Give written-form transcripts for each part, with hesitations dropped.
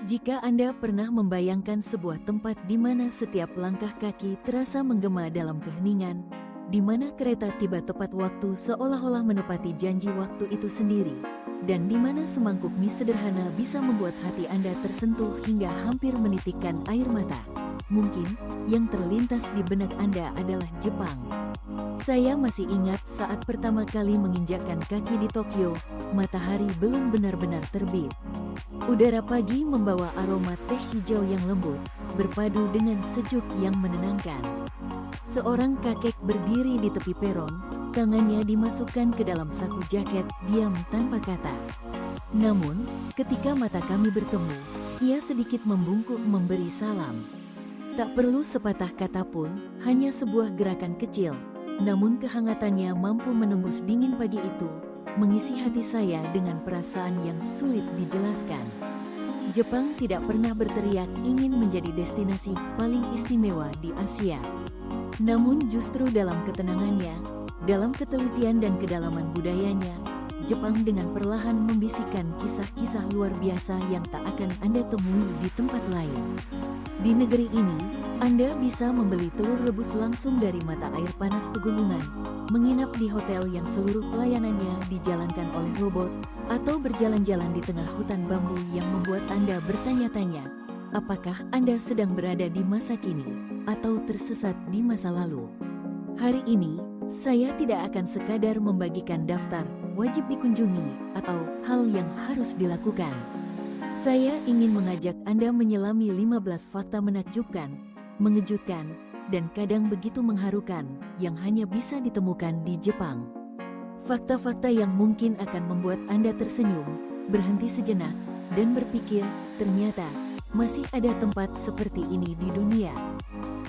Jika Anda pernah membayangkan sebuah tempat di mana setiap langkah kaki terasa menggema dalam keheningan, di mana kereta tiba tepat waktu seolah-olah menepati janji waktu itu sendiri, dan di mana semangkuk mie sederhana bisa membuat hati Anda tersentuh hingga hampir menitikkan air mata, mungkin yang terlintas di benak Anda adalah Jepang. Saya masih ingat saat pertama kali menginjakkan kaki di Tokyo, matahari belum benar-benar terbit. Udara pagi membawa aroma teh hijau yang lembut, berpadu dengan sejuk yang menenangkan. Seorang kakek berdiri di tepi peron, tangannya dimasukkan ke dalam saku jaket, diam tanpa kata. Namun, ketika mata kami bertemu, ia sedikit membungkuk memberi salam. Tak perlu sepatah kata pun, hanya sebuah gerakan kecil, namun kehangatannya mampu menembus dingin pagi itu, mengisi hati saya dengan perasaan yang sulit dijelaskan. Jepang tidak pernah berteriak ingin menjadi destinasi paling istimewa di Asia. Namun justru dalam ketenangannya, dalam ketelitian dan kedalaman budayanya, Jepang dengan perlahan membisikkan kisah-kisah luar biasa yang tak akan Anda temui di tempat lain. Di negeri ini, Anda bisa membeli telur rebus langsung dari mata air panas pegunungan, menginap di hotel yang seluruh pelayanannya dijalankan oleh robot, atau berjalan-jalan di tengah hutan bambu yang membuat Anda bertanya-tanya, apakah Anda sedang berada di masa kini, atau tersesat di masa lalu. Hari ini, saya tidak akan sekadar membagikan daftar wajib dikunjungi atau hal yang harus dilakukan. Saya ingin mengajak Anda menyelami 15 fakta menakjubkan, mengejutkan, dan kadang begitu mengharukan yang hanya bisa ditemukan di Jepang. Fakta-fakta yang mungkin akan membuat Anda tersenyum, berhenti sejenak, dan berpikir, ternyata masih ada tempat seperti ini di dunia.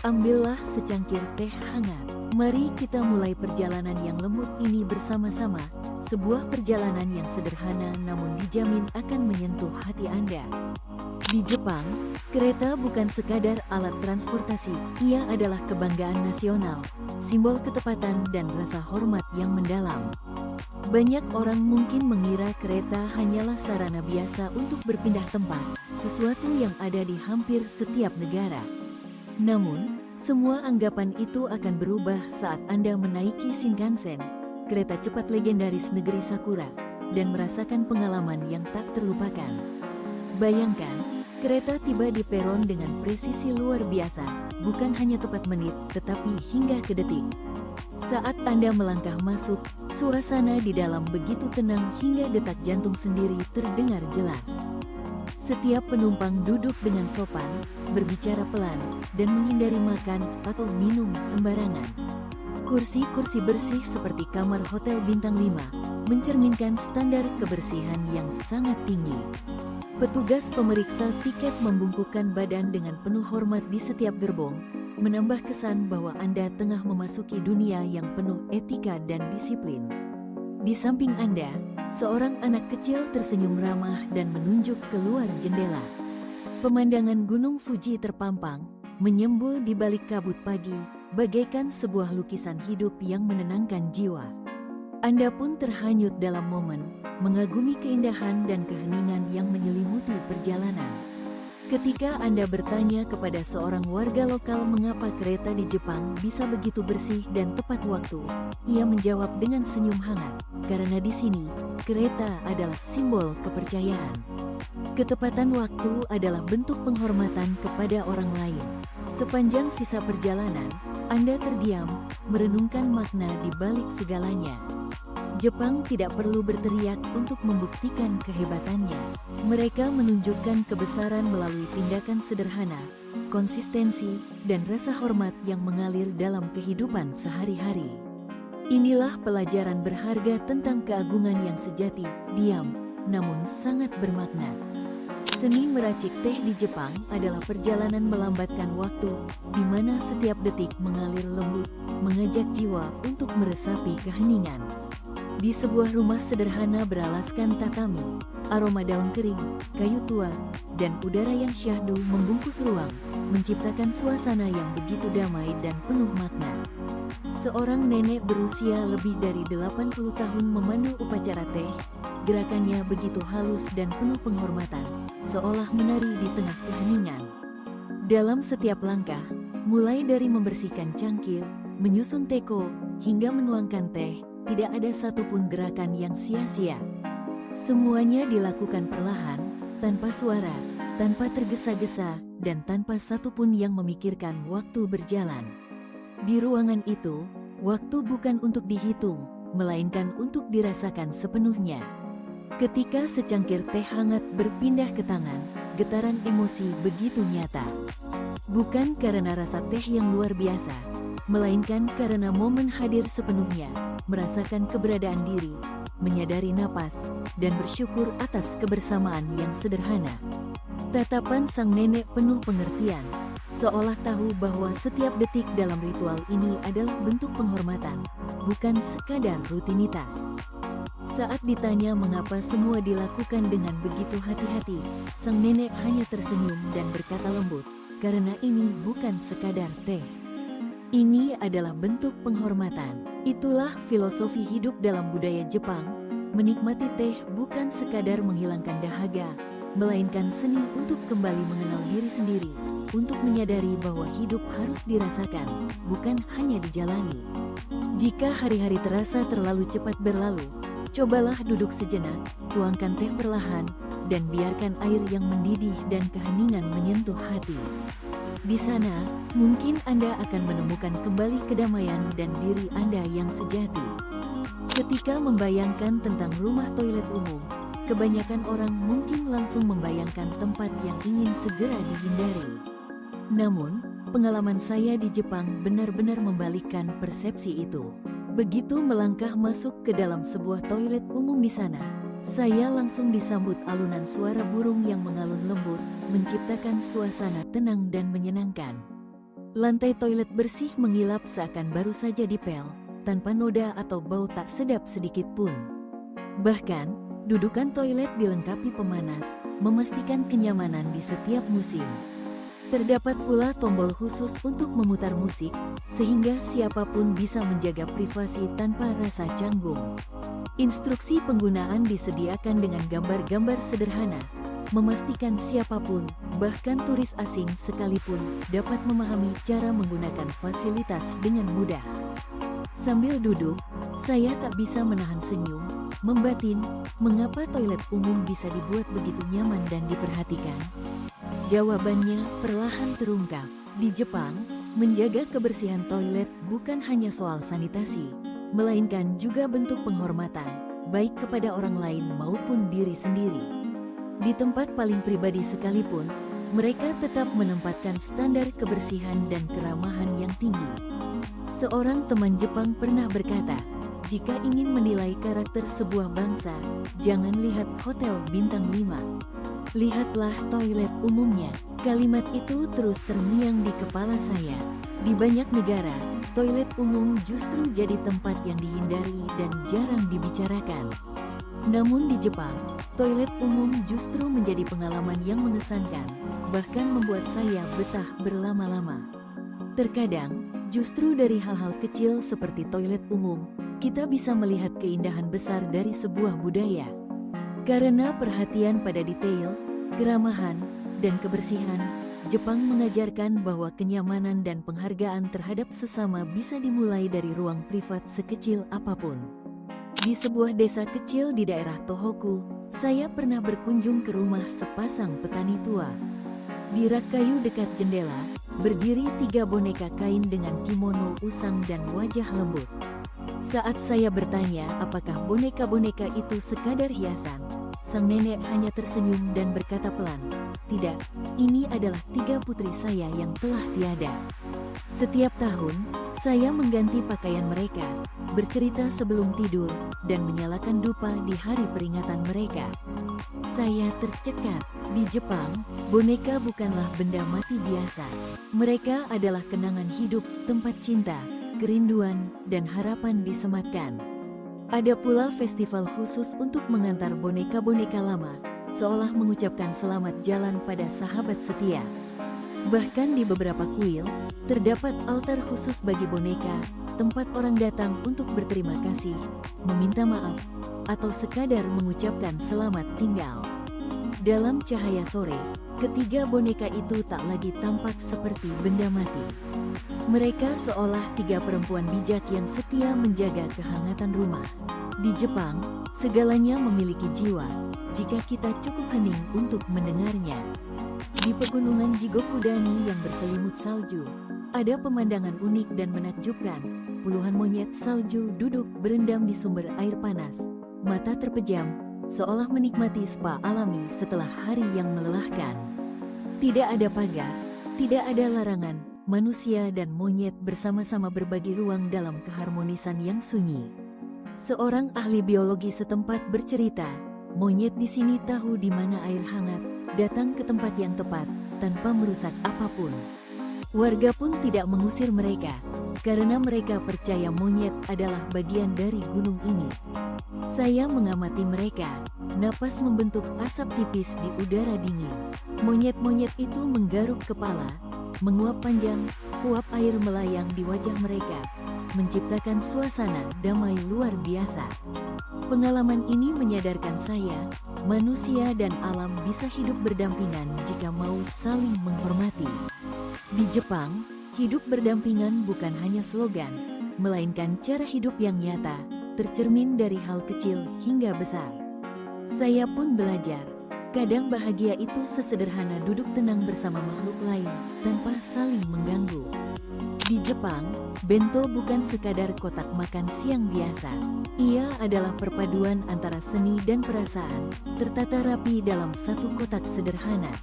Ambillah secangkir teh hangat. Mari kita mulai perjalanan yang lembut ini bersama-sama. Sebuah perjalanan yang sederhana namun dijamin akan menyentuh hati Anda. Di Jepang, kereta bukan sekadar alat transportasi, ia adalah kebanggaan nasional, simbol ketepatan dan rasa hormat yang mendalam. Banyak orang mungkin mengira kereta hanyalah sarana biasa untuk berpindah tempat, sesuatu yang ada di hampir setiap negara. Namun, semua anggapan itu akan berubah saat Anda menaiki Shinkansen, kereta cepat legendaris negeri Sakura, dan merasakan pengalaman yang tak terlupakan. Bayangkan, kereta tiba di peron dengan presisi luar biasa, bukan hanya tepat menit, tetapi hingga ke detik. Saat Anda melangkah masuk, suasana di dalam begitu tenang hingga detak jantung sendiri terdengar jelas. Setiap penumpang duduk dengan sopan, berbicara pelan, dan menghindari makan atau minum sembarangan. Kursi-kursi bersih seperti kamar hotel bintang 5, mencerminkan standar kebersihan yang sangat tinggi. Petugas pemeriksa tiket membungkukkan badan dengan penuh hormat di setiap gerbong, menambah kesan bahwa Anda tengah memasuki dunia yang penuh etika dan disiplin. Di samping Anda, seorang anak kecil tersenyum ramah dan menunjuk keluar jendela. Pemandangan Gunung Fuji terpampang, menyembul di balik kabut pagi, bagaikan sebuah lukisan hidup yang menenangkan jiwa. Anda pun terhanyut dalam momen, mengagumi keindahan dan keheningan yang menyelimuti perjalanan. Ketika Anda bertanya kepada seorang warga lokal mengapa kereta di Jepang bisa begitu bersih dan tepat waktu, ia menjawab dengan senyum hangat, karena di sini, kereta adalah simbol kepercayaan. Ketepatan waktu adalah bentuk penghormatan kepada orang lain. Sepanjang sisa perjalanan, Anda terdiam, merenungkan makna di balik segalanya. Jepang tidak perlu berteriak untuk membuktikan kehebatannya. Mereka menunjukkan kebesaran melalui tindakan sederhana, konsistensi, dan rasa hormat yang mengalir dalam kehidupan sehari-hari. Inilah pelajaran berharga tentang keagungan yang sejati, diam, namun sangat bermakna. Seni meracik teh di Jepang adalah perjalanan melambatkan waktu, di mana setiap detik mengalir lembut, mengajak jiwa untuk meresapi keheningan. Di sebuah rumah sederhana beralaskan tatami, aroma daun kering, kayu tua, dan udara yang syahdu membungkus ruang, menciptakan suasana yang begitu damai dan penuh makna. Seorang nenek berusia lebih dari 80 tahun memandu upacara teh, gerakannya begitu halus dan penuh penghormatan, seolah menari di tengah keheningan. Dalam setiap langkah, mulai dari membersihkan cangkir, menyusun teko, hingga menuangkan teh, tidak ada satupun gerakan yang sia-sia. Semuanya dilakukan perlahan, tanpa suara, tanpa tergesa-gesa, dan tanpa satupun yang memikirkan waktu berjalan. Di ruangan itu, waktu bukan untuk dihitung, melainkan untuk dirasakan sepenuhnya. Ketika secangkir teh hangat berpindah ke tangan, getaran emosi begitu nyata. Bukan karena rasa teh yang luar biasa, melainkan karena momen hadir sepenuhnya, merasakan keberadaan diri, menyadari napas, dan bersyukur atas kebersamaan yang sederhana. Tatapan sang nenek penuh pengertian, seolah tahu bahwa setiap detik dalam ritual ini adalah bentuk penghormatan, bukan sekadar rutinitas. Saat ditanya mengapa semua dilakukan dengan begitu hati-hati, sang nenek hanya tersenyum dan berkata lembut, "Karena ini bukan sekadar teh. Ini adalah bentuk penghormatan." Itulah filosofi hidup dalam budaya Jepang. Menikmati teh bukan sekadar menghilangkan dahaga, melainkan seni untuk kembali mengenal diri sendiri, untuk menyadari bahwa hidup harus dirasakan, bukan hanya dijalani. Jika hari-hari terasa terlalu cepat berlalu, cobalah duduk sejenak, tuangkan teh perlahan, dan biarkan air yang mendidih dan keheningan menyentuh hati. Di sana, mungkin Anda akan menemukan kembali kedamaian dan diri Anda yang sejati. Ketika membayangkan tentang rumah toilet umum, kebanyakan orang mungkin langsung membayangkan tempat yang ingin segera dihindari. Namun, pengalaman saya di Jepang benar-benar membalikkan persepsi itu. Begitu melangkah masuk ke dalam sebuah toilet umum di sana, saya langsung disambut alunan suara burung yang mengalun lembut, menciptakan suasana tenang dan menyenangkan. Lantai toilet bersih mengilap seakan baru saja dipel, tanpa noda atau bau tak sedap sedikit pun. Bahkan, dudukan toilet dilengkapi pemanas, memastikan kenyamanan di setiap musim. Terdapat pula tombol khusus untuk memutar musik, sehingga siapapun bisa menjaga privasi tanpa rasa canggung. Instruksi penggunaan disediakan dengan gambar-gambar sederhana, memastikan siapapun, bahkan turis asing sekalipun, dapat memahami cara menggunakan fasilitas dengan mudah. Sambil duduk, saya tak bisa menahan senyum, membatin, mengapa toilet umum bisa dibuat begitu nyaman dan diperhatikan? Jawabannya perlahan terungkap. Di Jepang, menjaga kebersihan toilet bukan hanya soal sanitasi, melainkan juga bentuk penghormatan, baik kepada orang lain maupun diri sendiri. Di tempat paling pribadi sekalipun, mereka tetap menempatkan standar kebersihan dan keramahan yang tinggi. Seorang teman Jepang pernah berkata, "Jika ingin menilai karakter sebuah bangsa, jangan lihat hotel bintang 5. Lihatlah toilet umumnya." Kalimat itu terus terngiang di kepala saya. Di banyak negara, toilet umum justru jadi tempat yang dihindari dan jarang dibicarakan. Namun di Jepang, toilet umum justru menjadi pengalaman yang mengesankan, bahkan membuat saya betah berlama-lama. Terkadang, justru dari hal-hal kecil seperti toilet umum, kita bisa melihat keindahan besar dari sebuah budaya. Karena perhatian pada detail, keramahan, dan kebersihan, Jepang mengajarkan bahwa kenyamanan dan penghargaan terhadap sesama bisa dimulai dari ruang privat sekecil apapun. Di sebuah desa kecil di daerah Tohoku, saya pernah berkunjung ke rumah sepasang petani tua. Di rak kayu dekat jendela, berdiri 3 boneka kain dengan kimono usang dan wajah lembut. Saat saya bertanya apakah boneka-boneka itu sekadar hiasan, sang nenek hanya tersenyum dan berkata pelan, "Tidak, ini adalah 3 putri saya yang telah tiada." Setiap tahun, saya mengganti pakaian mereka, bercerita sebelum tidur, dan menyalakan dupa di hari peringatan mereka. Saya tercekat. Di Jepang, boneka bukanlah benda mati biasa. Mereka adalah kenangan hidup, tempat cinta, kerinduan, dan harapan disematkan. Ada pula festival khusus untuk mengantar boneka-boneka lama, seolah mengucapkan selamat jalan pada sahabat setia. Bahkan di beberapa kuil, terdapat altar khusus bagi boneka, tempat orang datang untuk berterima kasih, meminta maaf, atau sekadar mengucapkan selamat tinggal. Dalam cahaya sore, ketiga boneka itu tak lagi tampak seperti benda mati. Mereka seolah tiga perempuan bijak yang setia menjaga kehangatan rumah. Di Jepang, segalanya memiliki jiwa, jika kita cukup hening untuk mendengarnya. Di pegunungan Jigokudani yang berselimut salju, ada pemandangan unik dan menakjubkan. Puluhan monyet salju duduk berendam di sumber air panas, mata terpejam, seolah menikmati spa alami setelah hari yang melelahkan. Tidak ada pagar, tidak ada larangan, manusia dan monyet bersama-sama berbagi ruang dalam keharmonisan yang sunyi. Seorang ahli biologi setempat bercerita, monyet di sini tahu di mana air hangat, datang ke tempat yang tepat, tanpa merusak apapun. Warga pun tidak mengusir mereka, karena mereka percaya monyet adalah bagian dari gunung ini. Saya mengamati mereka, napas membentuk asap tipis di udara dingin. Monyet-monyet itu menggaruk kepala, menguap panjang, uap air melayang di wajah mereka, menciptakan suasana damai luar biasa. Pengalaman ini menyadarkan saya, manusia dan alam bisa hidup berdampingan jika mau saling menghormati. Di Jepang, hidup berdampingan bukan hanya slogan, melainkan cara hidup yang nyata, tercermin dari hal kecil hingga besar. Saya pun belajar, kadang bahagia itu sesederhana duduk tenang bersama makhluk lain, tanpa saling mengganggu. Di Jepang, bento bukan sekadar kotak makan siang biasa. Ia adalah perpaduan antara seni dan perasaan, tertata rapi dalam satu kotak sederhana.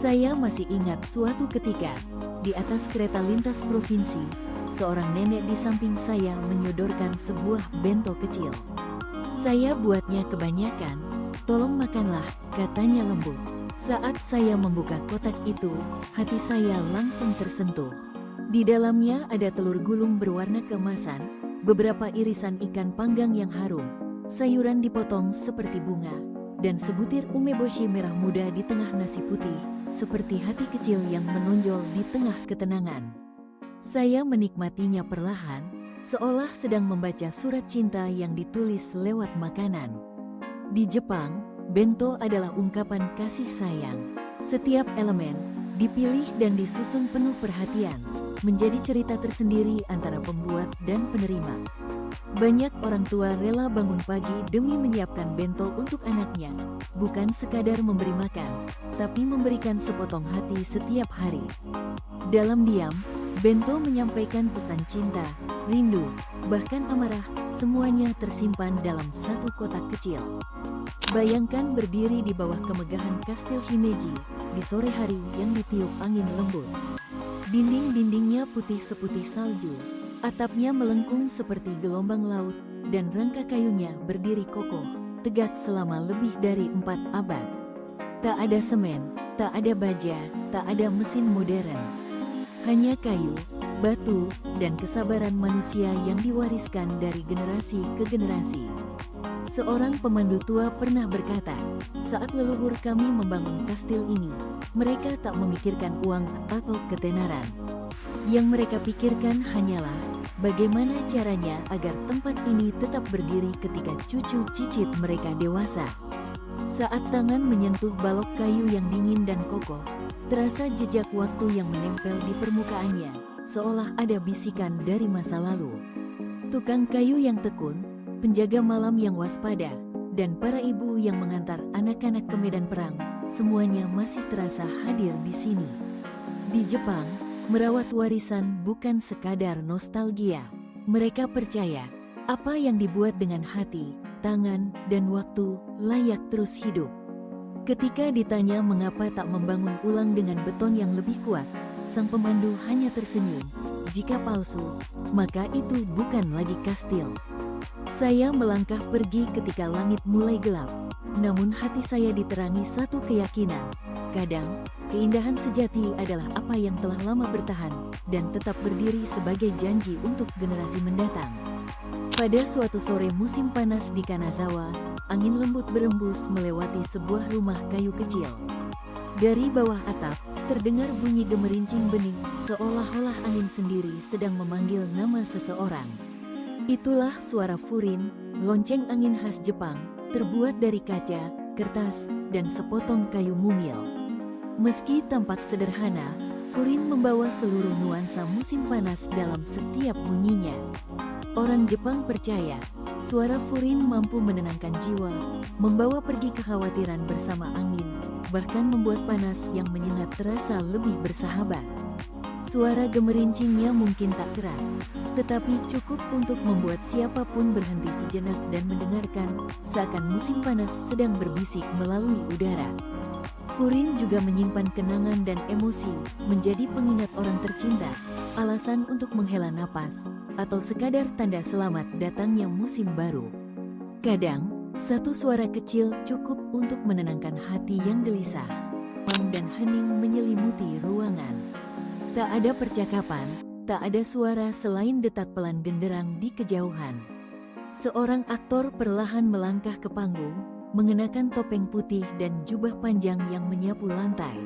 Saya masih ingat suatu ketika, di atas kereta lintas provinsi, seorang nenek di samping saya menyodorkan sebuah bento kecil. Saya buatnya kebanyakan, tolong makanlah, katanya lembut. Saat saya membuka kotak itu, hati saya langsung tersentuh. Di dalamnya ada telur gulung berwarna keemasan, beberapa irisan ikan panggang yang harum, sayuran dipotong seperti bunga, dan sebutir umeboshi merah muda di tengah nasi putih, seperti hati kecil yang menonjol di tengah ketenangan. Saya menikmatinya perlahan, seolah sedang membaca surat cinta yang ditulis lewat makanan. Di Jepang, bento adalah ungkapan kasih sayang. Setiap elemen dipilih dan disusun penuh perhatian, menjadi cerita tersendiri antara pembuat dan penerima. Banyak orang tua rela bangun pagi demi menyiapkan bento untuk anaknya, bukan sekadar memberi makan, tapi memberikan sepotong hati setiap hari. Dalam diam, bento menyampaikan pesan cinta, rindu, bahkan amarah, semuanya tersimpan dalam satu kotak kecil. Bayangkan berdiri di bawah kemegahan Kastil Himeji, di sore hari yang ditiup angin lembut. Dinding-dindingnya putih seputih salju, atapnya melengkung seperti gelombang laut, dan rangka kayunya berdiri kokoh, tegak selama lebih dari 4 abad. Tak ada semen, tak ada baja, tak ada mesin modern. Hanya kayu, batu, dan kesabaran manusia yang diwariskan dari generasi ke generasi. Seorang pemandu tua pernah berkata, saat leluhur kami membangun kastil ini, mereka tak memikirkan uang atau ketenaran. Yang mereka pikirkan hanyalah bagaimana caranya agar tempat ini tetap berdiri ketika cucu cicit mereka dewasa. Saat tangan menyentuh balok kayu yang dingin dan kokoh, terasa jejak waktu yang menempel di permukaannya, seolah ada bisikan dari masa lalu. Tukang kayu yang tekun, penjaga malam yang waspada, dan para ibu yang mengantar anak-anak ke medan perang, semuanya masih terasa hadir di sini. Di Jepang, merawat warisan bukan sekadar nostalgia. Mereka percaya, apa yang dibuat dengan hati, tangan, dan waktu, layak terus hidup. Ketika ditanya mengapa tak membangun ulang dengan beton yang lebih kuat, sang pemandu hanya tersenyum. Jika palsu, maka itu bukan lagi kastil. Saya melangkah pergi ketika langit mulai gelap, namun hati saya diterangi satu keyakinan. Kadang, keindahan sejati adalah apa yang telah lama bertahan dan tetap berdiri sebagai janji untuk generasi mendatang. Pada suatu sore musim panas di Kanazawa, angin lembut berembus melewati sebuah rumah kayu kecil. Dari bawah atap, terdengar bunyi gemerincing bening, seolah-olah angin sendiri sedang memanggil nama seseorang. Itulah suara furin, lonceng angin khas Jepang, terbuat dari kaca, kertas, dan sepotong kayu mungil. Meski tampak sederhana, furin membawa seluruh nuansa musim panas dalam setiap bunyinya. Orang Jepang percaya, suara furin mampu menenangkan jiwa, membawa pergi kekhawatiran bersama angin, bahkan membuat panas yang menyengat terasa lebih bersahabat. Suara gemerincingnya mungkin tak keras, tetapi cukup untuk membuat siapapun berhenti sejenak dan mendengarkan, seakan musim panas sedang berbisik melalui udara. Furin juga menyimpan kenangan dan emosi, menjadi pengingat orang tercinta, alasan untuk menghela napas, atau sekadar tanda selamat datangnya musim baru. Kadang, satu suara kecil cukup untuk menenangkan hati yang gelisah. Pang dan hening menyelimuti ruangan. Tak ada percakapan, tak ada suara selain detak pelan genderang di kejauhan. Seorang aktor perlahan melangkah ke panggung, mengenakan topeng putih dan jubah panjang yang menyapu lantai.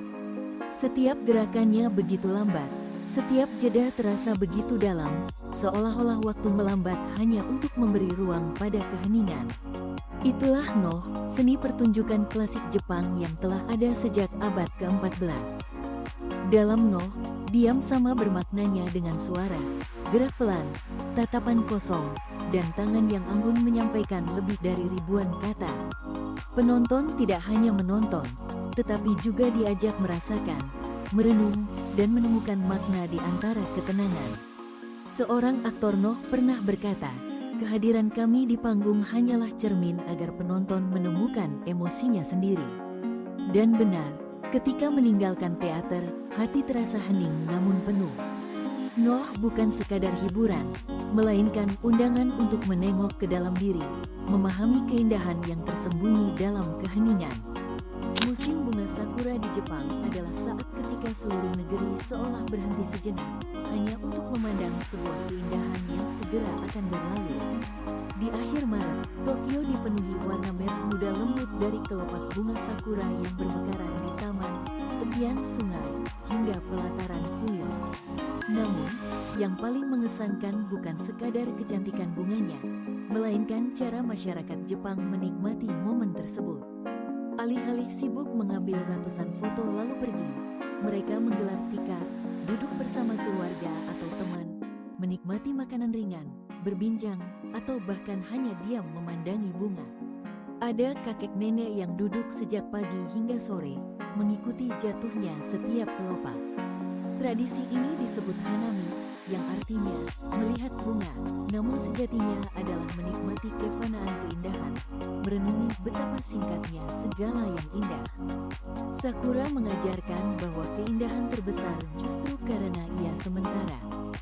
Setiap gerakannya begitu lambat, setiap jeda terasa begitu dalam, seolah-olah waktu melambat hanya untuk memberi ruang pada keheningan. Itulah Noh, seni pertunjukan klasik Jepang yang telah ada sejak abad ke-14. Dalam Noh, diam sama bermaknanya dengan suara, gerak pelan, tatapan kosong, dan tangan yang anggun menyampaikan lebih dari ribuan kata. Penonton tidak hanya menonton, tetapi juga diajak merasakan, merenung, dan menemukan makna di antara ketenangan. Seorang aktor Noh pernah berkata, kehadiran kami di panggung hanyalah cermin agar penonton menemukan emosinya sendiri. Dan benar, ketika meninggalkan teater, hati terasa hening namun penuh. Noh bukan sekadar hiburan, melainkan undangan untuk menengok ke dalam diri, memahami keindahan yang tersembunyi dalam keheningan. Musim bunga sakura di Jepang adalah saat ketika seluruh negeri seolah berhenti sejenak, hanya untuk memandang sebuah keindahan yang segera akan berlalu. Di akhir Maret, Tokyo dipenuhi warna merah muda lembut dari kelopak bunga sakura yang bermekaran di taman, tepian sungai, hingga pelataran kuil. Namun, yang paling mengesankan bukan sekadar kecantikan bunganya, melainkan cara masyarakat Jepang menikmati momen tersebut. Alih-alih sibuk mengambil ratusan foto lalu pergi, mereka menggelar tikar, duduk bersama keluarga atau teman, menikmati makanan ringan, berbincang, atau bahkan hanya diam memandangi bunga. Ada kakek nenek yang duduk sejak pagi hingga sore, mengikuti jatuhnya setiap kelopak. Tradisi ini disebut hanami, yang artinya melihat bunga, namun sejatinya adalah menikmati kefanaan keindahan, merenungi betapa singkatnya segala yang indah. Sakura mengajarkan bahwa keindahan terbesar justru karena ia sementara.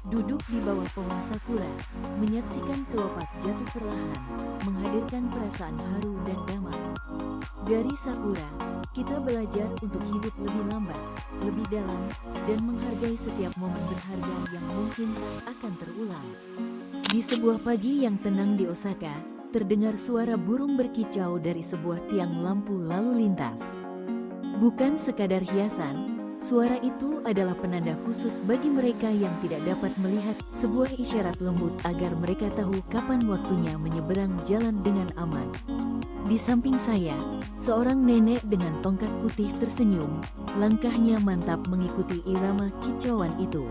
Duduk di bawah pohon sakura, menyaksikan kelopak jatuh perlahan, menghadirkan perasaan haru dan damai. Dari sakura, kita belajar untuk hidup lebih lambat, lebih dalam, dan menghargai setiap momen berharga yang mungkin tak akan terulang. Di sebuah pagi yang tenang di Osaka, terdengar suara burung berkicau dari sebuah tiang lampu lalu lintas. Bukan sekadar hiasan, suara itu adalah penanda khusus bagi mereka yang tidak dapat melihat, sebuah isyarat lembut agar mereka tahu kapan waktunya menyeberang jalan dengan aman. Di samping saya, seorang nenek dengan tongkat putih tersenyum, langkahnya mantap mengikuti irama kicauan itu.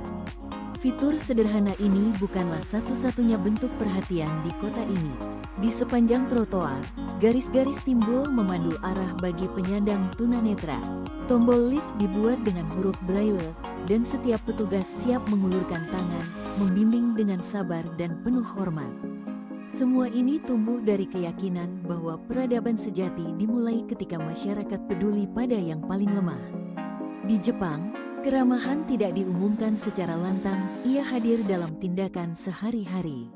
Fitur sederhana ini bukanlah satu-satunya bentuk perhatian di kota ini. Di sepanjang trotoar, garis-garis timbul memandu arah bagi penyandang tunanetra. Tombol lift dibuat dengan huruf braille, dan setiap petugas siap mengulurkan tangan, membimbing dengan sabar dan penuh hormat. Semua ini tumbuh dari keyakinan bahwa peradaban sejati dimulai ketika masyarakat peduli pada yang paling lemah. Di Jepang, keramahan tidak diumumkan secara lantang, ia hadir dalam tindakan sehari-hari.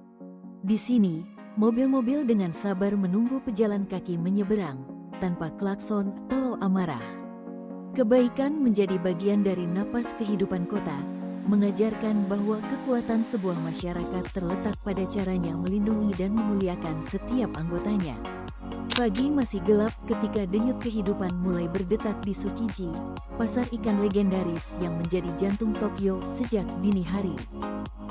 Di sini, mobil-mobil dengan sabar menunggu pejalan kaki menyeberang, tanpa klakson atau amarah. Kebaikan menjadi bagian dari napas kehidupan kota, mengajarkan bahwa kekuatan sebuah masyarakat terletak pada caranya melindungi dan memuliakan setiap anggotanya. Pagi masih gelap ketika denyut kehidupan mulai berdetak di Tsukiji, pasar ikan legendaris yang menjadi jantung Tokyo sejak dini hari.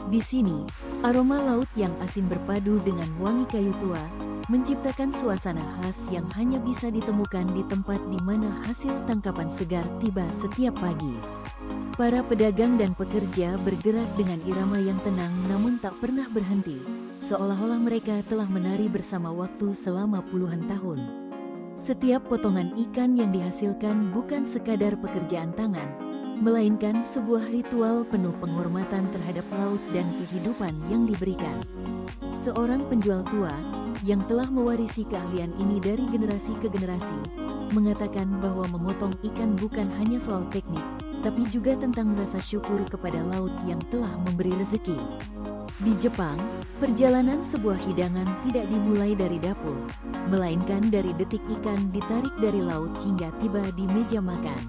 Di sini, aroma laut yang asin berpadu dengan wangi kayu tua, menciptakan suasana khas yang hanya bisa ditemukan di tempat di mana hasil tangkapan segar tiba setiap pagi. Para pedagang dan pekerja bergerak dengan irama yang tenang namun tak pernah berhenti, seolah-olah mereka telah menari bersama waktu selama puluhan tahun. Setiap potongan ikan yang dihasilkan bukan sekadar pekerjaan tangan, melainkan sebuah ritual penuh penghormatan terhadap laut dan kehidupan yang diberikan. Seorang penjual tua yang telah mewarisi keahlian ini dari generasi ke generasi, mengatakan bahwa memotong ikan bukan hanya soal teknik, tapi juga tentang rasa syukur kepada laut yang telah memberi rezeki. Di Jepang, perjalanan sebuah hidangan tidak dimulai dari dapur, melainkan dari detik ikan ditarik dari laut hingga tiba di meja makan.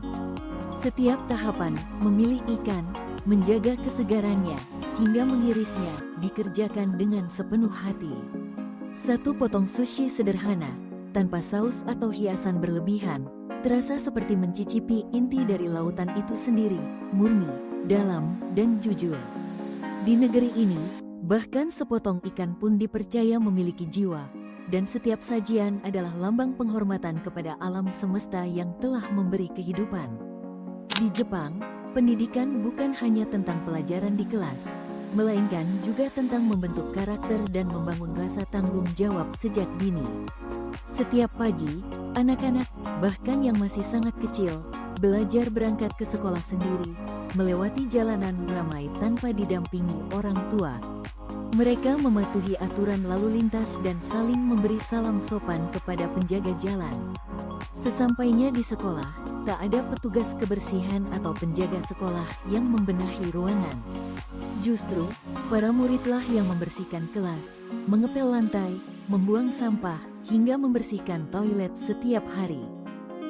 Setiap tahapan, memilih ikan, menjaga kesegarannya, hingga mengirisnya, dikerjakan dengan sepenuh hati. Satu potong sushi sederhana, tanpa saus atau hiasan berlebihan, terasa seperti mencicipi inti dari lautan itu sendiri, murni, dalam, dan jujur. Di negeri ini, bahkan sepotong ikan pun dipercaya memiliki jiwa, dan setiap sajian adalah lambang penghormatan kepada alam semesta yang telah memberi kehidupan. Di Jepang, pendidikan bukan hanya tentang pelajaran di kelas, melainkan juga tentang membentuk karakter dan membangun rasa tanggung jawab sejak dini. Setiap pagi, anak-anak, bahkan yang masih sangat kecil, belajar berangkat ke sekolah sendiri, melewati jalanan ramai tanpa didampingi orang tua. Mereka mematuhi aturan lalu lintas dan saling memberi salam sopan kepada penjaga jalan. Sesampainya di sekolah, tak ada petugas kebersihan atau penjaga sekolah yang membenahi ruangan. Justru, para muridlah yang membersihkan kelas, mengepel lantai, membuang sampah, hingga membersihkan toilet setiap hari.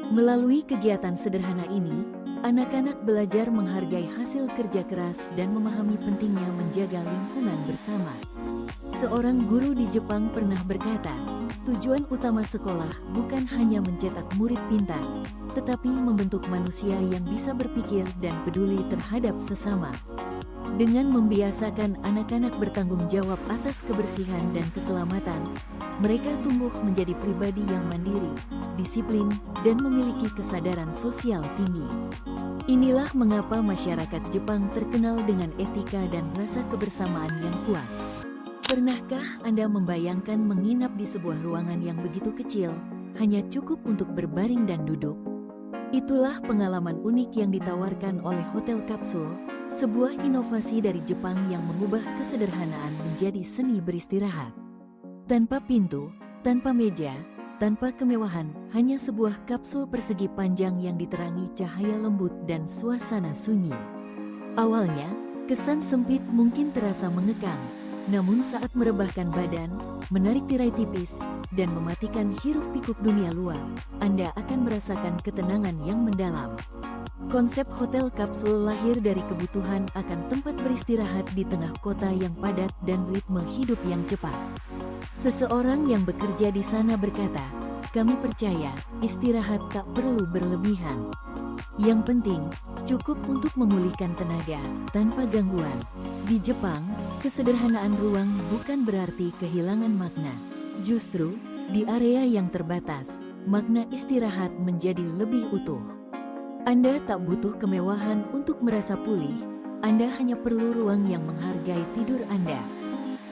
Melalui kegiatan sederhana ini, anak-anak belajar menghargai hasil kerja keras dan memahami pentingnya menjaga lingkungan bersama. Seorang guru di Jepang pernah berkata, tujuan utama sekolah bukan hanya mencetak murid pintar, tetapi membentuk manusia yang bisa berpikir dan peduli terhadap sesama. Dengan membiasakan anak-anak bertanggung jawab atas kebersihan dan keselamatan, mereka tumbuh menjadi pribadi yang mandiri, disiplin, dan memiliki kesadaran sosial tinggi. Inilah mengapa masyarakat Jepang terkenal dengan etika dan rasa kebersamaan yang kuat. Pernahkah Anda membayangkan menginap di sebuah ruangan yang begitu kecil, hanya cukup untuk berbaring dan duduk? Itulah pengalaman unik yang ditawarkan oleh Hotel Kapsul, sebuah inovasi dari Jepang yang mengubah kesederhanaan menjadi seni beristirahat. Tanpa pintu, tanpa meja, tanpa kemewahan, hanya sebuah kapsul persegi panjang yang diterangi cahaya lembut dan suasana sunyi. Awalnya, kesan sempit mungkin terasa mengekang, namun saat merebahkan badan, menarik tirai tipis, dan mematikan hiruk-pikuk dunia luar, Anda akan merasakan ketenangan yang mendalam. Konsep hotel kapsul lahir dari kebutuhan akan tempat beristirahat di tengah kota yang padat dan ritme hidup yang cepat. Seseorang yang bekerja di sana berkata, "Kami percaya istirahat tak perlu berlebihan. Yang penting, cukup untuk memulihkan tenaga tanpa gangguan." Di Jepang, kesederhanaan ruang bukan berarti kehilangan makna. Justru, di area yang terbatas, makna istirahat menjadi lebih utuh. Anda tak butuh kemewahan untuk merasa pulih, Anda hanya perlu ruang yang menghargai tidur Anda.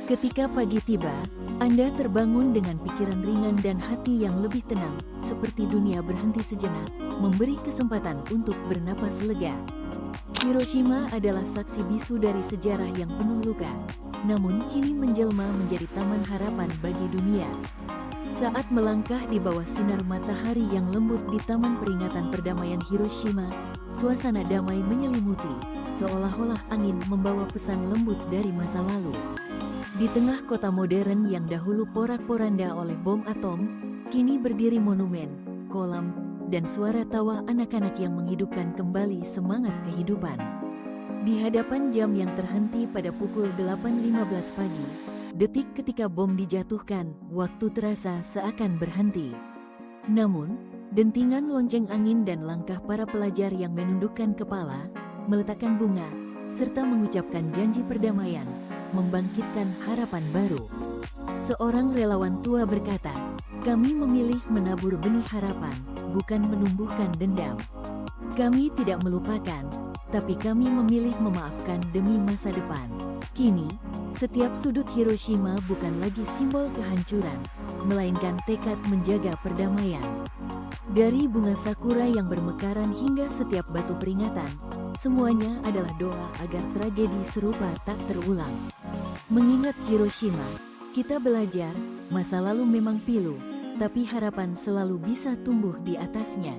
Ketika pagi tiba, Anda terbangun dengan pikiran ringan dan hati yang lebih tenang, seperti dunia berhenti sejenak, memberi kesempatan untuk bernapas lega. Hiroshima adalah saksi bisu dari sejarah yang penuh luka, namun kini menjelma menjadi taman harapan bagi dunia. Saat melangkah di bawah sinar matahari yang lembut di Taman Peringatan Perdamaian Hiroshima, suasana damai menyelimuti, seolah-olah angin membawa pesan lembut dari masa lalu. Di tengah kota modern yang dahulu porak-poranda oleh bom atom, kini berdiri monumen, kolam, dan suara tawa anak-anak yang menghidupkan kembali semangat kehidupan. Di hadapan jam yang terhenti pada pukul 8.15 pagi, detik ketika bom dijatuhkan, waktu terasa seakan berhenti. Namun, dentingan lonceng angin dan langkah para pelajar yang menundukkan kepala, meletakkan bunga, serta mengucapkan janji perdamaian, membangkitkan harapan baru. Seorang relawan tua berkata, "Kami memilih menabur benih harapan, bukan menumbuhkan dendam. Kami tidak melupakan, tapi kami memilih memaafkan demi masa depan." Kini, setiap sudut Hiroshima bukan lagi simbol kehancuran, melainkan tekad menjaga perdamaian. Dari bunga sakura yang bermekaran hingga setiap batu peringatan, semuanya adalah doa agar tragedi serupa tak terulang. Mengingat Hiroshima, kita belajar, masa lalu memang pilu, tapi harapan selalu bisa tumbuh di atasnya.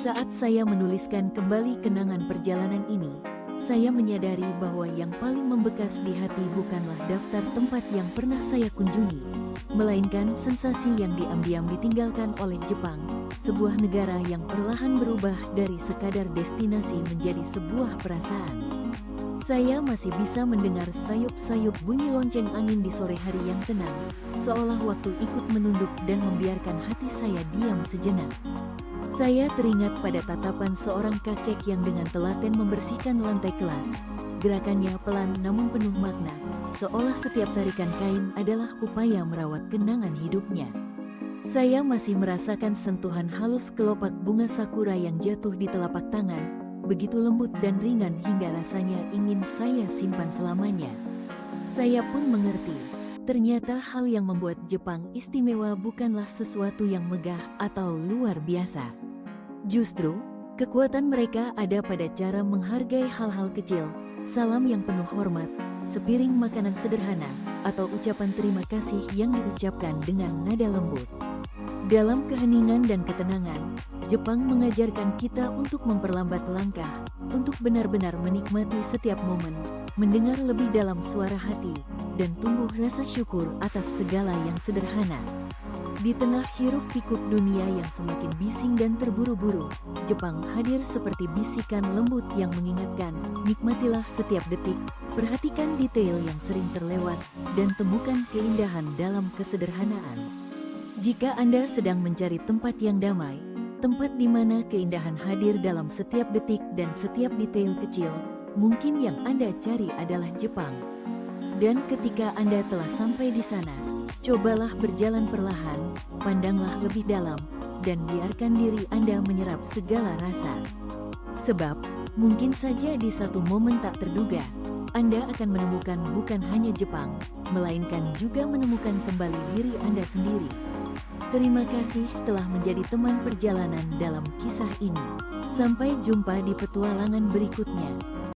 Saat saya menuliskan kembali kenangan perjalanan ini, saya menyadari bahwa yang paling membekas di hati bukanlah daftar tempat yang pernah saya kunjungi, melainkan sensasi yang diam-diam ditinggalkan oleh Jepang, sebuah negara yang perlahan berubah dari sekadar destinasi menjadi sebuah perasaan. Saya masih bisa mendengar sayup-sayup bunyi lonceng angin di sore hari yang tenang, seolah waktu ikut menunduk dan membiarkan hati saya diam sejenak. Saya teringat pada tatapan seorang kakek yang dengan telaten membersihkan lantai kelas. Gerakannya pelan namun penuh makna, seolah setiap tarikan kain adalah upaya merawat kenangan hidupnya. Saya masih merasakan sentuhan halus kelopak bunga sakura yang jatuh di telapak tangan, begitu lembut dan ringan hingga rasanya ingin saya simpan selamanya. Saya pun mengerti, ternyata hal yang membuat Jepang istimewa bukanlah sesuatu yang megah atau luar biasa. Justru, kekuatan mereka ada pada cara menghargai hal-hal kecil, salam yang penuh hormat, sepiring makanan sederhana, atau ucapan terima kasih yang diucapkan dengan nada lembut. Dalam keheningan dan ketenangan, Jepang mengajarkan kita untuk memperlambat langkah, untuk benar-benar menikmati setiap momen, mendengar lebih dalam suara hati, dan tumbuh rasa syukur atas segala yang sederhana. Di tengah hiruk-pikuk dunia yang semakin bising dan terburu-buru, Jepang hadir seperti bisikan lembut yang mengingatkan, nikmatilah setiap detik, perhatikan detail yang sering terlewat, dan temukan keindahan dalam kesederhanaan. Jika Anda sedang mencari tempat yang damai, tempat di mana keindahan hadir dalam setiap detik dan setiap detail kecil, mungkin yang Anda cari adalah Jepang. Dan ketika Anda telah sampai di sana, cobalah berjalan perlahan, pandanglah lebih dalam, dan biarkan diri Anda menyerap segala rasa. Sebab, mungkin saja di satu momen tak terduga, Anda akan menemukan bukan hanya Jepang, melainkan juga menemukan kembali diri Anda sendiri. Terima kasih telah menjadi teman perjalanan dalam kisah ini. Sampai jumpa di petualangan berikutnya.